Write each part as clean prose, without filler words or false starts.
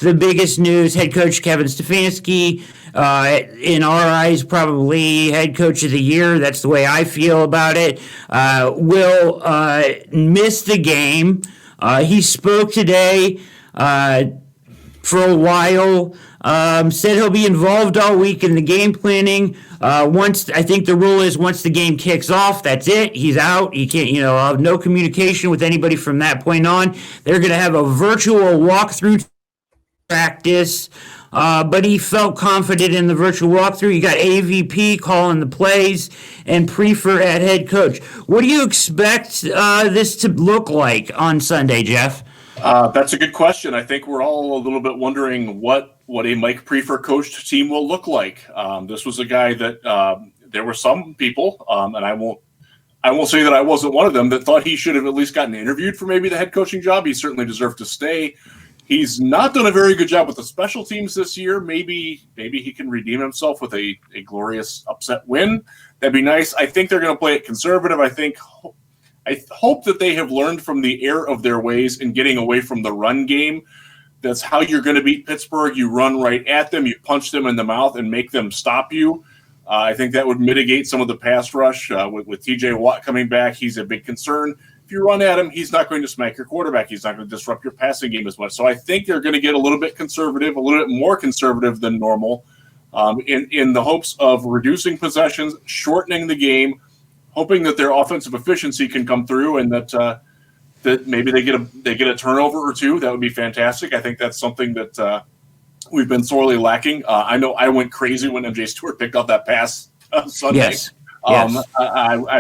the biggest news, head coach Kevin Stefanski, in our eyes, probably head coach of the year. That's the way I feel about it. Will miss the game. He spoke today for a while. Said he'll be involved all week in the game planning. Once I think the rule is once the game kicks off, that's it. He's out. He can't, have no communication with anybody from that point on. They're going to have a virtual walkthrough practice. But he felt confident in the virtual walkthrough. You got AVP calling the plays and Prefer at head coach. What do you expect this to look like on Sunday, Jeff? That's a good question. I think we're all a little bit wondering what a Mike Prefer coached team will look like. This was a guy that there were some people, and I won't say that I wasn't one of them, that thought he should have at least gotten interviewed for maybe the head coaching job. He certainly deserved to stay. He's not done a very good job with the special teams this year. Maybe he can redeem himself with a glorious upset win. That'd be nice. I think they're going to play it conservative. I hope that they have learned from the error of their ways in getting away from the run game. That's how you're going to beat Pittsburgh. You run right at them, you punch them in the mouth and make them stop you. I think that would mitigate some of the pass rush. With TJ Watt coming back, he's a big concern. If you run at him, he's not going to smack your quarterback. He's not going to disrupt your passing game as much. So I think they're going to get a little bit conservative, a little bit more conservative than normal, in the hopes of reducing possessions, shortening the game, hoping that their offensive efficiency can come through and that maybe they get a turnover or two. That would be fantastic. I think that's something that we've been sorely lacking. I know I went crazy when MJ Stewart picked up that pass Sunday. Yes. I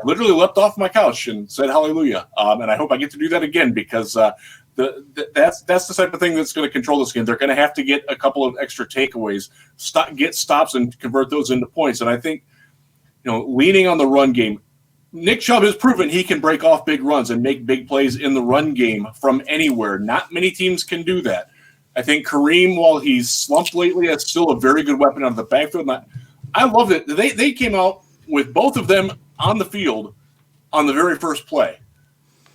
literally leapt off my couch and said hallelujah. And I hope I get to do that again because that's the type of thing that's going to control this game. They're going to have to get a couple of extra takeaways, get stops, and convert those into points. And I think, leaning on the run game, Nick Chubb has proven he can break off big runs and make big plays in the run game from anywhere. Not many teams can do that. I think Kareem, while he's slumped lately, is still a very good weapon out of the backfield. I love it. They came out with both of them on the field on the very first play.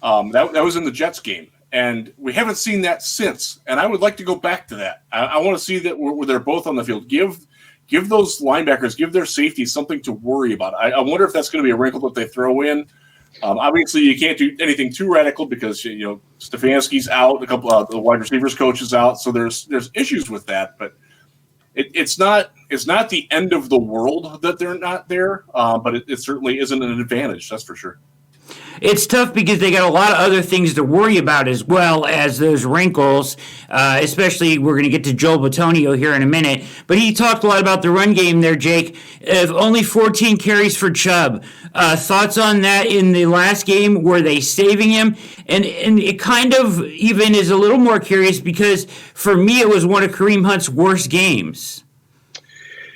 That was in the Jets game, and we haven't seen that since. And I would like to go back to that. I want to see that where they're both on the field. Give those linebackers, give their safeties something to worry about. I wonder if that's going to be a wrinkle that they throw in. Obviously, you can't do anything too radical because Stefanski's out, a couple of the wide receivers coach is out, so there's issues with that. But it's not the end of the world that they're not there, but it certainly isn't an advantage. That's for sure. It's tough because they got a lot of other things to worry about as well as those wrinkles, especially we're going to get to Joel Bitonio here in a minute. But he talked a lot about the run game there, Jake. Only 14 carries for Chubb. Thoughts on that in the last game? Were they saving him? And it kind of even is a little more curious because for me it was one of Kareem Hunt's worst games.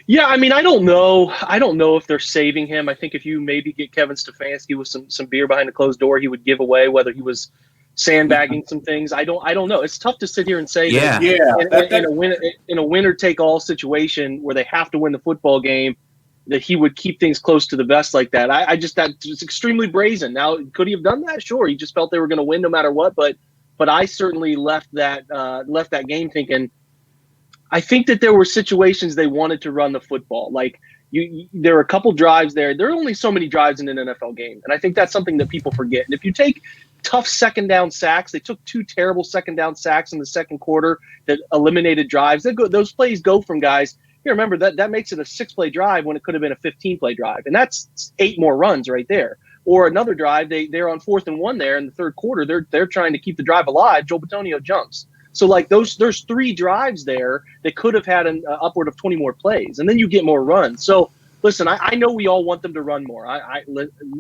Yeah, I mean, I don't know. I don't know if they're saving him. I think if you maybe get Kevin Stefanski with some beer behind a closed door, he would give away whether he was sandbagging some things. I don't know. It's tough to sit here and say that in a winner take all situation where they have to win the football game, that he would keep things close to the vest like that. That's extremely brazen. Now, could he have done that? Sure. He just felt they were going to win no matter what. But I certainly left that game thinking, I think that there were situations they wanted to run the football. Like there were a couple drives there. There are only so many drives in an NFL game. And I think that's something that people forget. And if you take tough second down sacks, they took 2 terrible second down sacks in the second quarter that eliminated drives. Those plays go from guys. You remember that makes it a 6-play drive when it could have been a 15-play drive. And that's 8 more runs right there. Or another drive, they're on 4th and 1 there in the third quarter. They're trying to keep the drive alive. Joel Bitonio jumps. So like there's 3 drives there that could have had an upward of 20 more plays, and then you get more runs. So listen, I know we all want them to run more.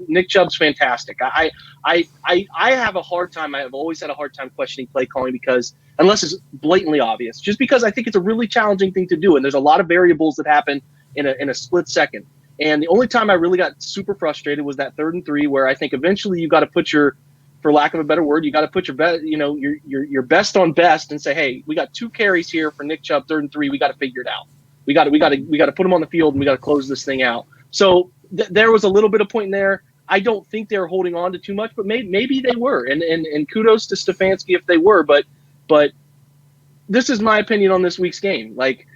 Nick Chubb's fantastic. I have a hard time. I have always had a hard time questioning play calling because unless it's blatantly obvious, just because I think it's a really challenging thing to do, and there's a lot of variables that happen in a split second. And the only time I really got super frustrated was that 3rd and 3, where I think eventually you got to put for lack of a better word, you got to put your best on best and say, hey, we got 2 carries here for Nick Chubb, 3rd and 3. We got to figure it out. We got to put him on the field and we got to close this thing out. So there was a little bit of point in there. I don't think they were holding on to too much, but maybe they were. And kudos to Stefanski if they were. But this is my opinion on this week's game. Like,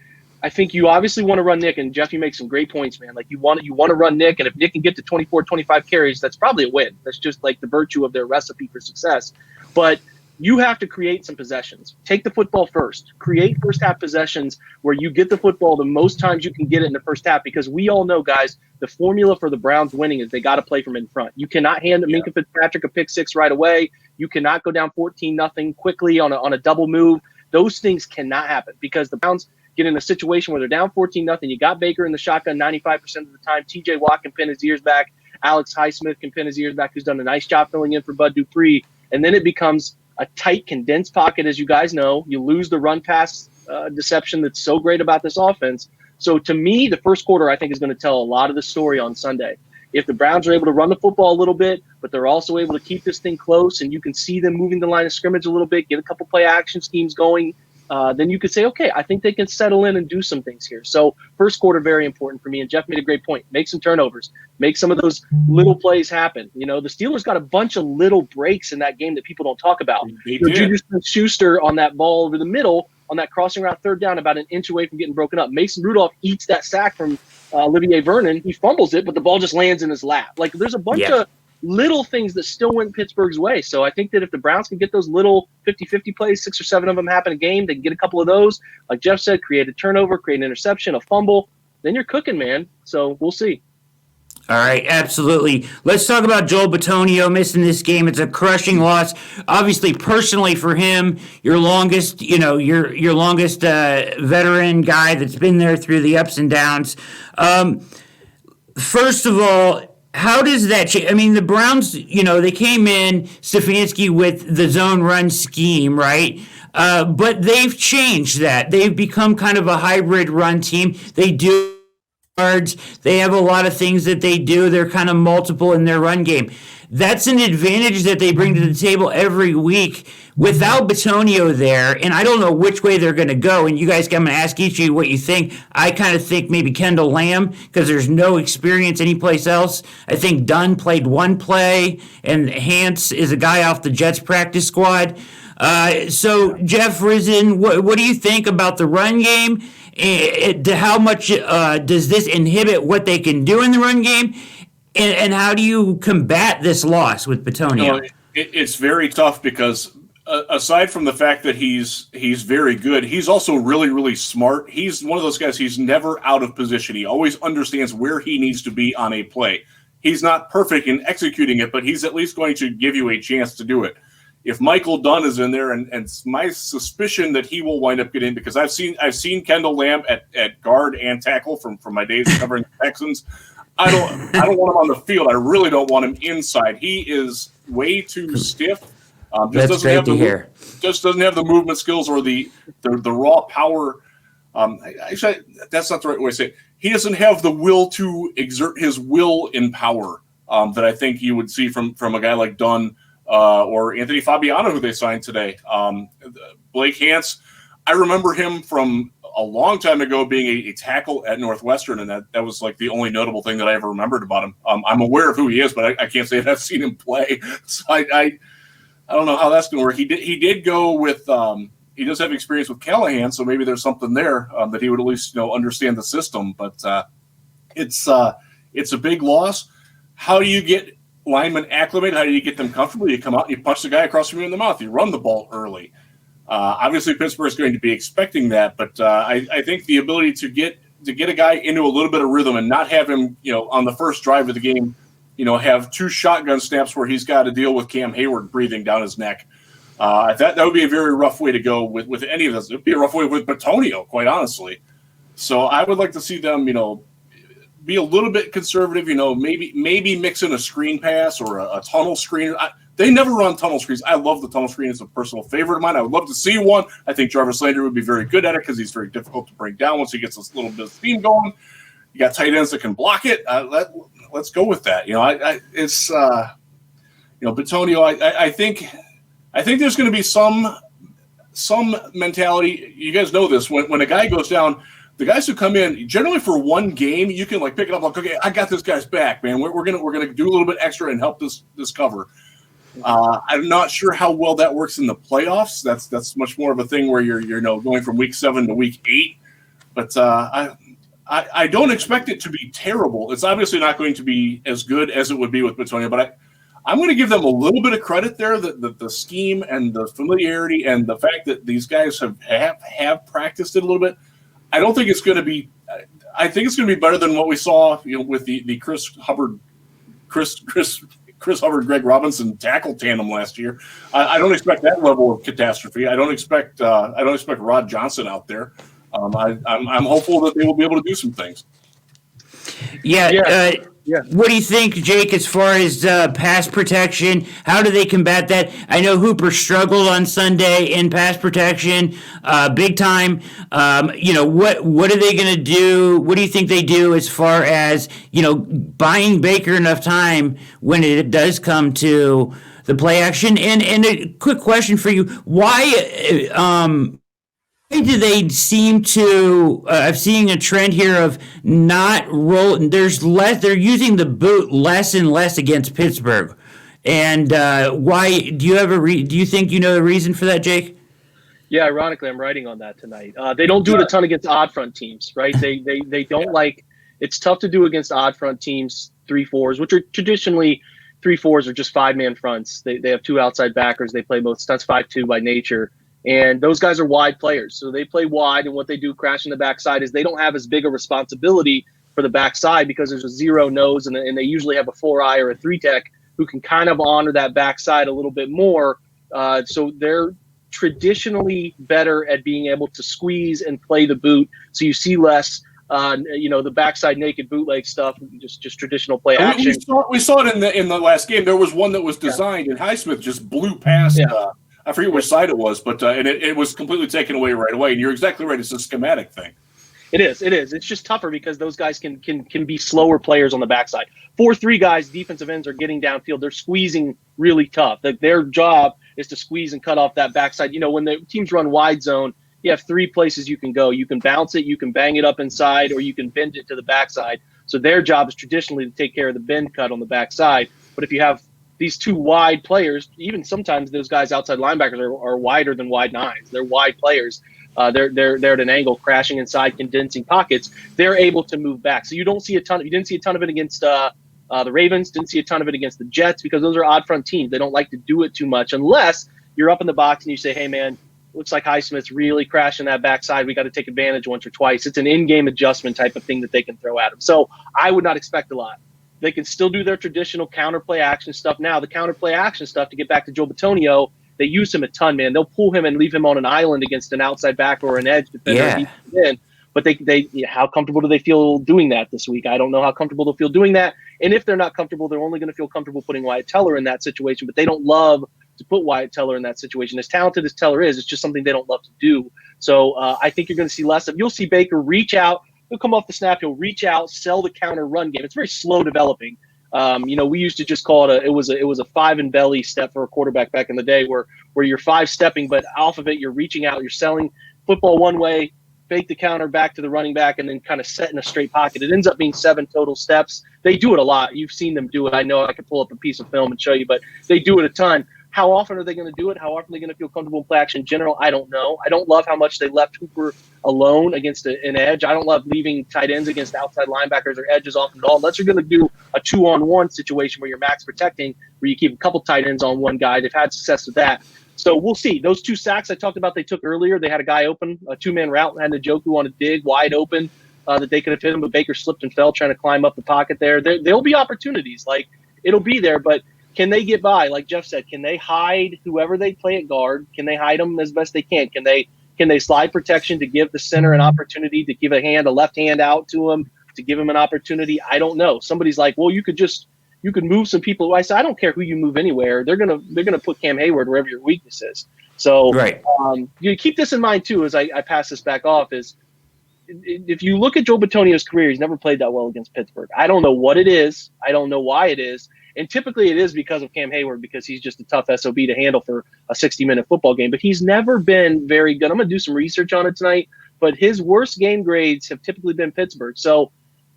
I think you obviously want to run Nick, and Jeff, you make some great points, man. Like, you want to run Nick, and if Nick can get to 24, 25 carries, that's probably a win. That's just like the virtue of their recipe for success. But you have to create some possessions. Take the football first. Create first half possessions where you get the football the most times you can get it in the first half, because we all know, guys, the formula for the Browns winning is they got to play from in front. You cannot hand Minkah Fitzpatrick a pick six right away. You cannot go down 14-0 quickly on a double move. Those things cannot happen because the Browns get in a situation where they're down 14-0. You got Baker in the shotgun 95% of the time. TJ Watt can pin his ears back. Alex Highsmith can pin his ears back, who's done a nice job filling in for Bud Dupree. And then it becomes a tight, condensed pocket, as you guys know. You lose the run-pass deception that's so great about this offense. So to me, the first quarter, I think, is going to tell a lot of the story on Sunday. If the Browns are able to run the football a little bit, but they're also able to keep this thing close, and you can see them moving the line of scrimmage a little bit, get a couple play action schemes going, then you could say, okay, I think they can settle in and do some things here. So first quarter, very important for me. And Jeff made a great point. Make some turnovers. Make some of those little plays happen. You know, the Steelers got a bunch of little breaks in that game that people don't talk about. Juju Smith-Schuster on that ball over the middle, on that crossing route third down, about an inch away from getting broken up. Mason Rudolph eats that sack from Olivier Vernon. He fumbles it, but the ball just lands in his lap. Like, there's a bunch of little things that still went Pittsburgh's way. So I think that if the Browns can get those little 50-50 plays, 6 or 7 of them happen a game, they can get a couple of those. Like Jeff said, create a turnover, create an interception, a fumble, then you're cooking, man. So we'll see. All right, absolutely. Let's talk about Joel Bitonio missing this game. It's a crushing loss, obviously personally for him. Your longest, your longest veteran guy that's been there through the ups and downs. First of all, how does that change? I mean, the Browns, they came in, Stefanski, with the zone run scheme, right? But they've changed that. They've become kind of a hybrid run team. They do yards. They have a lot of things that they do. They're kind of multiple in their run game. That's an advantage that they bring to the table every week. Without Bitonio there, and I don't know which way they're going to go, and you guys, I'm going to ask each of you what you think. I kind of think maybe Kendall Lamb, because there's no experience anyplace else. I think Dunn played one play, and Hanse is a guy off the Jets practice squad. So, Jeff Risdon, what do you think about the run game? How much does this inhibit what they can do in the run game? And how do you combat this loss with Bitonio? It's very tough because aside from the fact that he's very good, he's also really, really smart. He's one of those guys, he's never out of position. He always understands where he needs to be on a play. He's not perfect in executing it, but he's at least going to give you a chance to do it. If Michael Dunn is in there, and it's my suspicion that he will wind up getting in, because I've seen Kendall Lamb at guard and tackle from my days covering the Texans. I don't want him on the field. I really don't want him inside. He is way too stiff. That's great to hear. Just doesn't have the movement skills or the raw power. Actually, that's not the right way to say it. He doesn't have the will to exert his will in power that I think you would see from a guy like Dunn or Anthony Fabiano, who they signed today. Blake Hanse, I remember him from a long time ago being a tackle at Northwestern, and that was like the only notable thing that I ever remembered about him. I'm aware of who he is, but I can't say that I've seen him play. So I don't know how that's going to work. He did go with he does have experience with Callahan, so maybe there's something there that he would at least understand the system. But it's a big loss. How do you get linemen acclimated? How do you get them comfortable? You come out, you punch the guy across from you in the mouth, you run the ball early. Obviously, Pittsburgh is going to be expecting that, but I think the ability to get a guy into a little bit of rhythm and not have him, on the first drive of the game, have 2 shotgun snaps where he's got to deal with Cam Hayward breathing down his neck. That would be a very rough way to go with any of this. It would be a rough way with Bitonio, quite honestly. So I would like to see them, be a little bit conservative. Maybe mix in a screen pass or a tunnel screen. They never run tunnel screens. I love the tunnel screen. It's a personal favorite of mine. I would love to see one. I think Jarvis Landry would be very good at it because he's very difficult to bring down once he gets this little bit of steam going. You got tight ends that can block it. Let's go with that. It's Bitonio. I think there's going to be some mentality. You guys know this. When a guy goes down, the guys who come in generally for one game, you can pick it up like, okay, I got this guy's back, man. We're gonna do a little bit extra and help this cover. I'm not sure how well that works in the playoffs. That's much more of a thing where you're going from week 7 to week 8. But I don't expect it to be terrible. It's obviously not going to be as good as it would be with Bitonio, but I'm going to give them a little bit of credit there. The scheme and the familiarity and the fact that these guys have practiced it a little bit. I don't think it's going to be. I think it's going to be better than what we saw, with the Chris Hubbard, Greg Robinson tackle tandem last year. I don't expect that level of catastrophe. I don't expect Rod Johnson out there. I'm hopeful that they will be able to do some things. Yeah. What do you think, Jake, as far as pass protection? How do they combat that? I know Hooper struggled on Sunday in pass protection, big time. What are they going to do? What do you think they do as far as buying Baker enough time when it does come to the play action? And a quick question for you: why do they seem to? I'm seeing a trend here of not roll. There's less. They're using the boot less and less against Pittsburgh. And why? Do you think you know the reason for that, Jake? Yeah, ironically, I'm writing on that tonight. They don't do it a ton against odd front teams, right? They don't like. It's tough to do against odd front teams, 3-4s, which are traditionally 3-4s are just 5-man fronts. They have 2 outside backers. They play both. That's 5-2 by nature. And those guys are wide players. So they play wide, and what they do crashing the backside is they don't have as big a responsibility for the backside because there's a 0 nose, and they usually have a 4-eye or a 3-tech who can kind of honor that backside a little bit more. So they're traditionally better at being able to squeeze and play the boot. So you see less, the backside naked bootleg stuff, just traditional play action. We saw it in the last game. There was one that was designed, and Highsmith just blew past. I forget which side it was, but and it was completely taken away right away. And you're exactly right; it's a schematic thing. It is. It's just tougher because those guys can be slower players on the backside. 4-3 guys, defensive ends, are getting downfield. They're squeezing really tough. Their job is to squeeze and cut off that backside. When the teams run wide zone, you have 3 places you can go. You can bounce it, you can bang it up inside, or you can bend it to the backside. So their job is traditionally to take care of the bend cut on the backside. But if you have these 2 wide players, even sometimes those guys outside linebackers are wider than wide 9s. They're wide players. They're at an angle, crashing inside, condensing pockets. They're able to move back. So you didn't see a ton of it against the Ravens. Didn't see a ton of it against the Jets because those are odd front teams. They don't like to do it too much unless you're up in the box and you say, "Hey man, looks like Highsmith's really crashing that backside. We got to take advantage once or twice." It's an in-game adjustment type of thing that they can throw at them. So I would not expect a lot. They can still do their traditional counterplay action stuff. Now, the counterplay action stuff, to get back to Joe Bitonio, they use him a ton, man. They'll pull him and leave him on an island against an outside back or an edge defender. Yeah. But how comfortable do they feel doing that this week? I don't know how comfortable they'll feel doing that. And if they're not comfortable, they're only going to feel comfortable putting Wyatt Teller in that situation. But they don't love to put Wyatt Teller in that situation. As talented as Teller is, it's just something they don't love to do. So I think you're going to see less of. You'll see Baker reach out. He'll come off the snap. He'll reach out, sell the counter run game. It's very slow developing. We used to just call it it was a 5 and belly step for a quarterback back in the day where you're 5 stepping, but off of it, you're reaching out, you're selling football one way, fake the counter back to the running back, and then kind of set in a straight pocket. It ends up being 7 total steps. They do it a lot. You've seen them do it. I know I could pull up a piece of film and show you, but they do it a ton. How often are they going to do it? How often are they going to feel comfortable in play action in general? I don't know. I don't love how much they left Hooper alone against an edge. I don't love leaving tight ends against outside linebackers or edges often at all. Unless you're going to do a 2-on-1 situation where you're max protecting, where you keep a couple tight ends on one guy. They've had success with that. So we'll see. Those 2 sacks I talked about they took earlier, they had a guy open, a 2-man route, and had Njoku on a dig wide open that they could have hit him, but Baker slipped and fell trying to climb up the pocket there. There'll be opportunities. Like, it'll be there, but can they get by? Like Jeff said, can they hide whoever they play at guard? Can they hide them as best they can? Can they slide protection to give the center an opportunity to give a left hand out to him, to give him an opportunity? I don't know. Somebody's like, well, you could move some people. I said, I don't care who you move anywhere. They're gonna put Cam Hayward wherever your weakness is. So right. You keep this in mind too as I pass this back off. Is if you look at Joe Bitonio's career, he's never played that well against Pittsburgh. I don't know what it is. I don't know why it is. And typically it is because of Cam Hayward, because he's just a tough SOB to handle for a 60-minute football game. But he's never been very good. I'm going to do some research on it tonight. But his worst game grades have typically been Pittsburgh. So,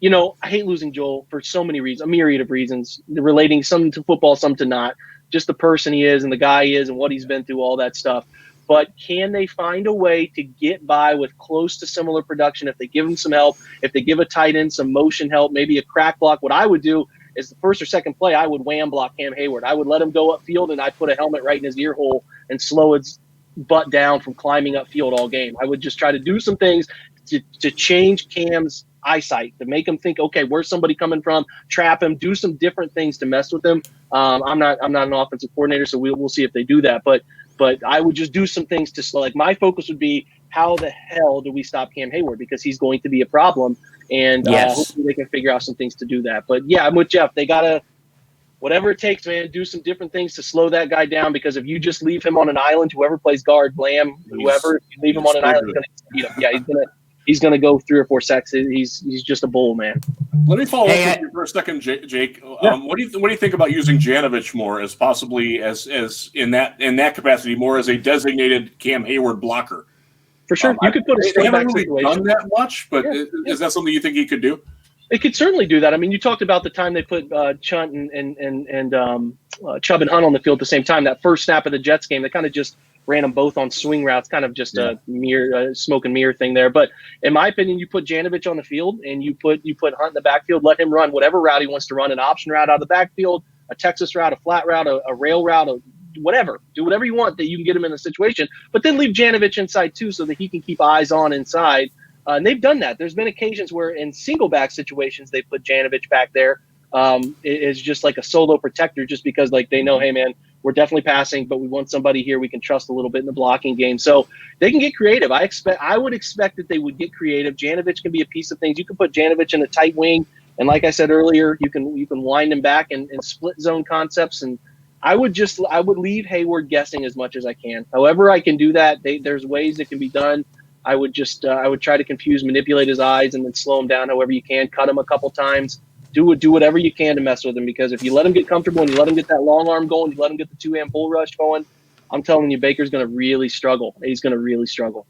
I hate losing Joel for so many reasons, a myriad of reasons, relating some to football, some to not. just the person he is and the guy he is and what he's been through, all that stuff. But can they find a way to get by with close to similar production if they give him some help, if they give a tight end some motion help, maybe a crack block? What I would do is the first or second play, I would wham block Cam Hayward. I would let him go upfield, and I'd put a helmet right in his ear hole and slow his butt down from climbing upfield all game. I would just try to do some things to change Cam's eyesight, to make him think, okay, where's somebody coming from? Trap him, do some different things to mess with him. I'm not an offensive coordinator, so we'll see if they do that. But I would just do some things to slow. Like, my focus would be, how the hell do we stop Cam Hayward? Because he's going to be a problem. And hopefully they can figure out some things to do that. But yeah, I'm with Jeff. They got to, whatever it takes, man, do some different things to slow that guy down. Because if you just leave him on an island, whoever plays guard, Lamb, whoever, if you leave him on an island, he's going to beat him. Yeah, he's gonna go 3 or 4 sacks. He's just a bull, man. Let me follow up with you for a second, Jake. What do you think about using Janovich more as possibly as in that capacity, more as a designated Cam Hayward blocker? For sure, you could put a they haven't situation. really done that much, but is that something you think he could do? It could certainly do that. I mean, you talked about the time they put Chunt and Chubb and Hunt on the field at the same time. That first snap of the Jets game, they kind of just ran them both on swing routes, kind of just a smoke and mirror thing there. But in my opinion, you put Janovich on the field and you put Hunt in the backfield, let him run whatever route he wants to run, an option route out of the backfield, a Texas route, a flat route, a rail route, whatever. Do whatever you want that you can get him in the situation, but then leave Janovich inside too so that he can keep eyes on inside. And they've done that. There's been occasions where in single back situations they put Janovich back there. It's just like a solo protector, just because like they know, hey man, we're definitely passing, but we want somebody here we can trust a little bit in the blocking game. So they can get creative. I would expect that they would get creative. Janovich can be a piece of things. You can put Janovich in a tight wing, and like I said earlier, you can wind him back and split zone concepts. And I would leave Hayward guessing as much as I can. However I can do that, there's ways it can be done. I would try to confuse, manipulate his eyes, and then slow him down however you can. Cut him a couple times. Do whatever you can to mess with him, because if you let him get comfortable and you let him get that long arm going, you let him get the 2-hand bull rush going, I'm telling you, Baker's going to really struggle. He's going to really struggle.